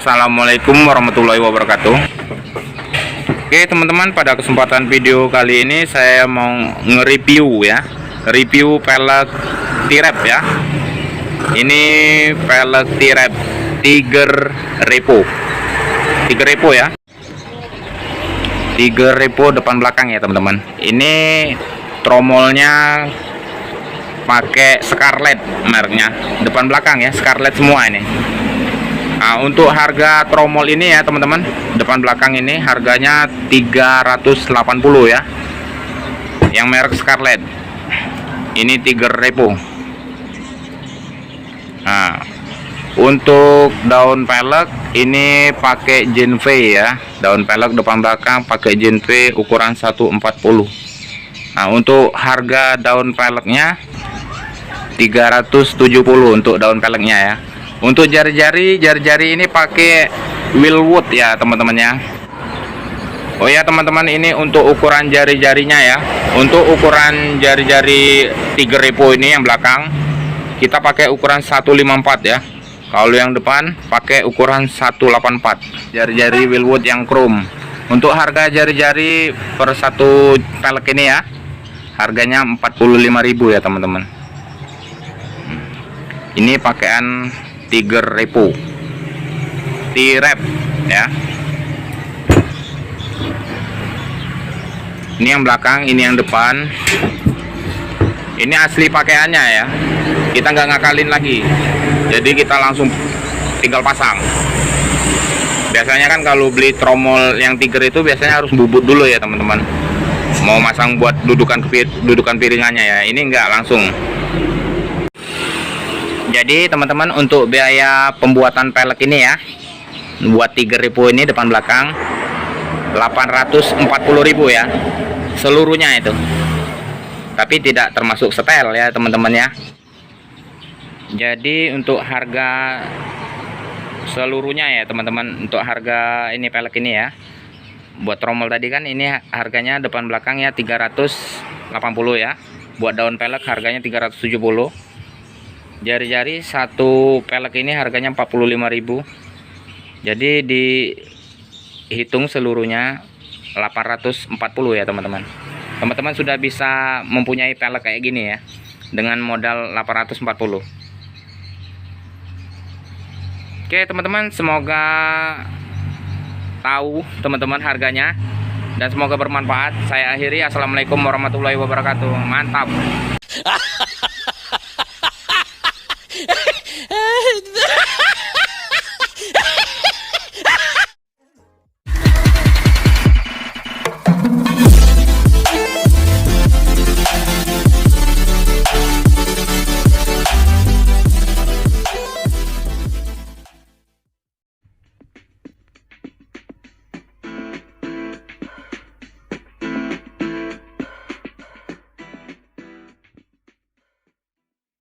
Assalamualaikum warahmatullahi wabarakatuh. Oke teman-teman, pada kesempatan video kali ini saya mau nge-review ya, review pelek T-Rap ya. Ini pelek T-Rap Tiger Repo, Tiger Repo ya, Tiger Repo depan belakang ya teman-teman. Ini tromolnya pakai Scarlett mereknya, depan belakang ya Scarlett semua ini. Nah, untuk harga tromol ini ya teman-teman, depan belakang ini harganya 380 ya, yang merek Scarlett. Ini Tiger Repo. Nah, untuk daun pelek ini pakai Gen V ya, daun pelek depan belakang pakai Gen V ukuran 140. Nah, untuk harga daun peleknya 370 untuk daun peleknya ya. Untuk jari-jari ini pakai Willwood ya teman-teman ya. Oh ya teman-teman, ini untuk ukuran jari-jarinya ya. Untuk ukuran jari-jari Tiger Repo ini yang belakang kita pakai ukuran 154 ya. Kalau yang depan pakai ukuran 184. Jari-jari Willwood yang chrome. Untuk harga jari-jari per satu pelek ini ya, harganya 45.000 ya teman-teman. Ini pakaian Tiger Repo T-Rap ya. Ini yang belakang, ini yang depan. Ini asli pakaiannya ya, kita nggak ngakalin lagi, jadi kita langsung tinggal pasang. Biasanya kan kalau beli tromol yang Tiger itu biasanya harus bubut dulu ya teman-teman, mau masang buat dudukan piringannya ya. Ini nggak langsung. Jadi teman-teman, untuk biaya pembuatan pelek ini ya, buat Tiger Repo ini depan belakang 840.000 ya seluruhnya itu, tapi tidak termasuk setel ya teman-teman ya. Jadi untuk harga seluruhnya ya teman-teman, untuk harga ini pelek ini ya, buat tromol tadi kan ini harganya depan belakang ya 380 ya, buat daun pelek harganya 370. Jari-jari satu pelek ini harganya 45.000. Jadi dihitung seluruhnya 840 ya teman-teman. Teman-teman sudah bisa mempunyai pelek kayak gini ya dengan modal 840. Oke teman-teman, semoga tahu teman-teman harganya dan semoga bermanfaat. Saya akhiri, assalamualaikum warahmatullahi wabarakatuh. Mantap.